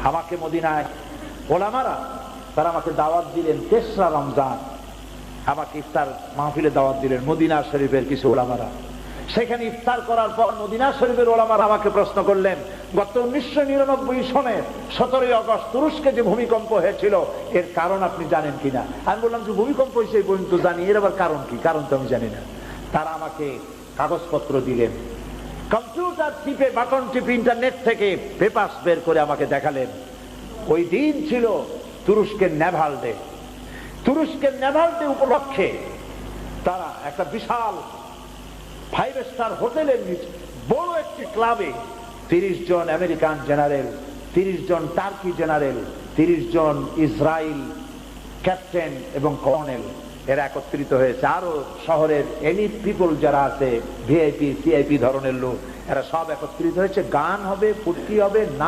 আমাকে মদিনায় ওলামারা তারা আমাকে দাওয়াত দিলেন 3রা রমজান, আমাকে ইফতার মাহফিলে দাওয়াত দিলেন মদিনা শরীফের কিছু ওলামারা। সেখানে ইফতার করার পর মদিনা শরীফের ওলামারা আমাকে প্রশ্ন করলেন, গত 1999 সনের 17 আগস্ট তুরস্কে যে ভূমিকম্প হয়েছিল এর কারণ আপনি জানেন কিনা? আমি বললাম যে ভূমিকম্প হয়েছে এই পর্যন্ত জানি, এর আবার কারণ কি? কারণ তো আমি জানি না। তারা আমাকে কাগজপত্র দিলেন, কম্পিউটার টিপে বাটন টিপে ইন্টারনেট থেকে পেপারস বের করে আমাকে দেখালেন। ওই দিন ছিল তুরস্কের নেভাল ডে। তুরস্কের নেভাল ডে উপলক্ষে তারা একটা বিশাল 5 স্টার হোটেলের নিচে বড় একটি ক্লাবে 30 জন আমেরিকান জেনারেল, 30 জন টার্কি জেনারেল, 30 জন ইসরায়েল ক্যাপ্টেন এবং কর্নেল এরা একত্রিত হয়েছে। আরো শহরের এলিট পিপল যারা আছে, ভিআইপি সিআইপি ধরনের লোক, এরা সব একত্রিত হয়েছে। গান হবে, ফুর্তি হবে,